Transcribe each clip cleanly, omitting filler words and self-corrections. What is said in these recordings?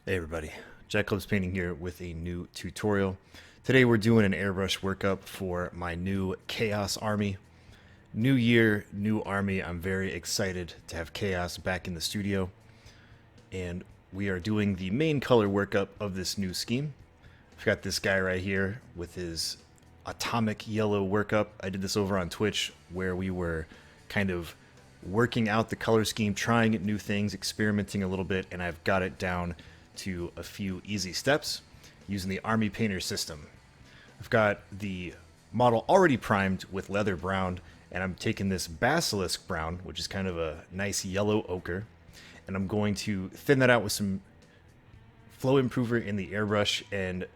Hey everybody, Jack Clubs Painting here with a new tutorial. Today we're doing an airbrush workup for my new Chaos Army. New year, new army. I'm very excited to have Chaos back in the studio. And we are doing the main color workup of this new scheme. I've got this guy right here with his atomic yellow workup. I did this over on Twitch where we were kind of working out the color scheme, trying new things, experimenting a little bit, and I've got it down to a few easy steps using the Army Painter system. I've got the model already primed with leather brown, and I'm taking this basilisk brown, which is kind of a nice yellow ochre, and I'm going to thin that out with some flow improver in the airbrush and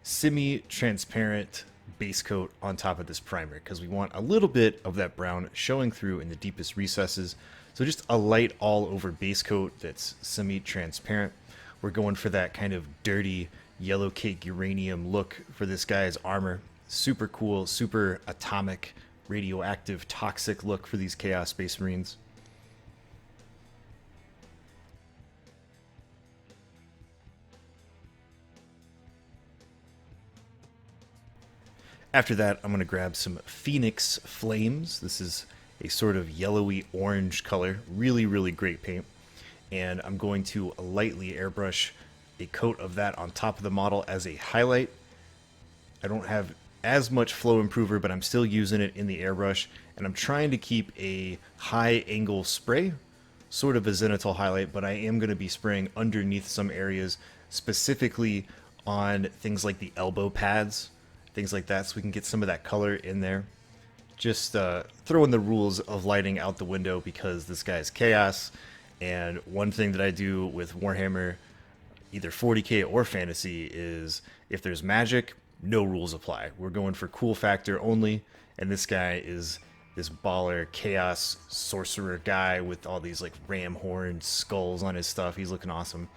semi-transparent base coat on top of this primer because we want a little bit of that brown showing through in the deepest recesses. So just a light all over base coat that's semi-transparent. We're going for that kind of dirty yellow cake uranium look for this guy's armor. Super cool, super atomic, radioactive, toxic look for these Chaos Space Marines. After that, I'm going to grab some Phoenix Flames. This is a sort of yellowy orange color. Really, really great paint. And I'm going to lightly airbrush a coat of that on top of the model as a highlight. I don't have as much flow improver, but I'm still using it in the airbrush. And I'm trying to keep a high angle spray, sort of a zenithal highlight, but I am going to be spraying underneath some areas, specifically on things like the elbow pads, things like that, so we can get some of that color in there. Just throwing the rules of lighting out the window because this guy's Chaos. And one thing that I do with Warhammer, either 40k or fantasy, is if there's magic, no rules apply. We're going for cool factor only, and this guy is this baller Chaos sorcerer guy with all these like ram horn skulls on his stuff. He's looking awesome.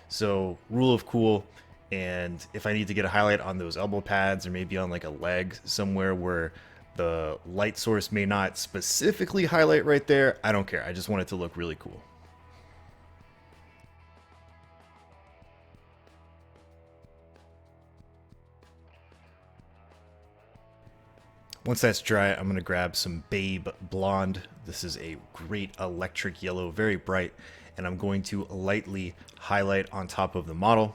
So rule of cool, and if I need to get a highlight on those elbow pads or maybe on like a leg somewhere where the light source may not specifically highlight right there, I don't care. I just want it to look really cool. Once that's dry, I'm going to grab some BEI Blonde. This is a great electric yellow, very bright, and I'm going to lightly highlight on top of the model.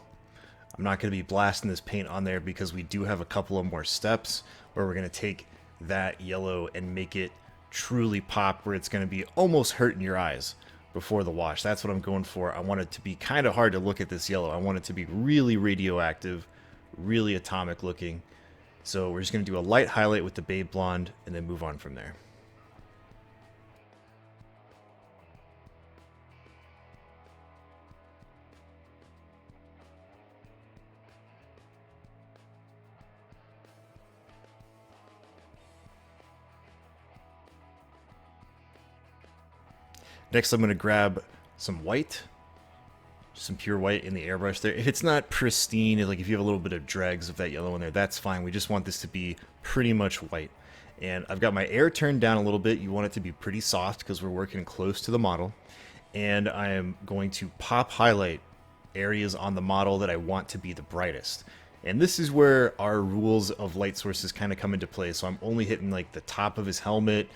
I'm not going to be blasting this paint on there because we do have a couple of more steps where we're going to take that yellow and make it truly pop, where it's going to be almost hurting your eyes before the wash. That's what I'm going for. I want it to be kind of hard to look at this yellow. I want it to be really radioactive, really atomic looking. So we're just going to do a light highlight with the BEI Blonde and then move on from there. Next, I'm going to grab some white, some pure white in the airbrush there. If it's not pristine, like if you have a little bit of dregs of that yellow in there, that's fine. We just want this to be pretty much white. And I've got my air turned down a little bit. You want it to be pretty soft because we're working close to the model. And I am going to pop highlight areas on the model that I want to be the brightest. And this is where our rules of light sources kind of come into play. So I'm only hitting like the top of his helmet,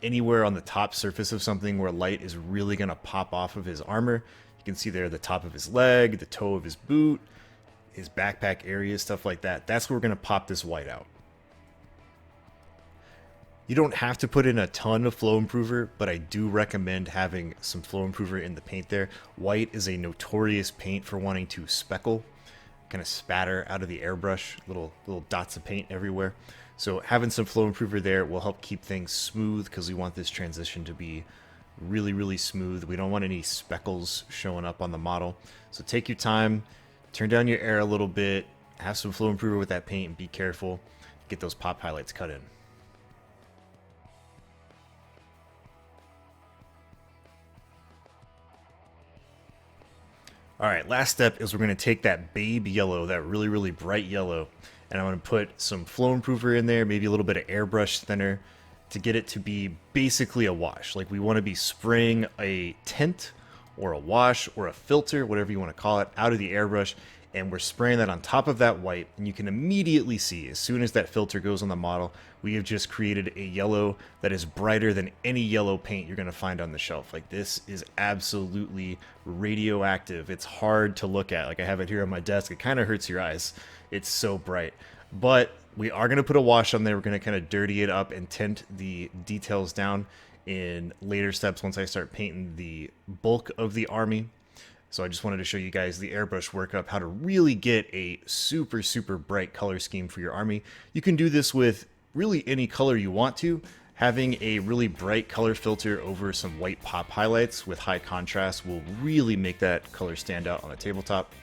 anywhere on the top surface of something where light is really going to pop off of his armor. You can see there the top of his leg, the toe of his boot, his backpack area, stuff like that. That's where we're going to pop this white out. You don't have to put in a ton of flow improver, but I do recommend having some flow improver in the paint there. White is a notorious paint for wanting to speckle, kind of spatter out of the airbrush, little dots of paint everywhere. So having some flow improver there will help keep things smooth because we want this transition to be really, really smooth. We don't want any speckles showing up on the model. So take your time, turn down your air a little bit, have some flow improver with that paint, and be careful. Get those pop highlights cut in. All right, last step is we're going to take that babe yellow, that really, really bright yellow, and I'm going to put some flow improver in there, maybe a little bit of airbrush thinner to get it to be basically a wash. Like we want to be spraying a tint or a wash or a filter, whatever you want to call it, out of the airbrush, and we're spraying that on top of that white, and you can immediately see, as soon as that filter goes on the model, we have just created a yellow that is brighter than any yellow paint you're going to find on the shelf. Like, this is absolutely radioactive. It's hard to look at. Like, I have it here on my desk. It kind of hurts your eyes. It's so bright. But we are going to put a wash on there. We're going to kind of dirty it up and tint the details down in later steps once I start painting the bulk of the army. So I just wanted to show you guys the airbrush workup, how to really get a super, super bright color scheme for your army. You can do this with really any color you want to. Having a really bright color filter over some white pop highlights with high contrast will really make that color stand out on a tabletop.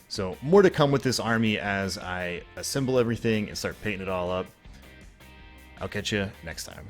So more to come with this army as I assemble everything and start painting it all up. I'll catch you next time.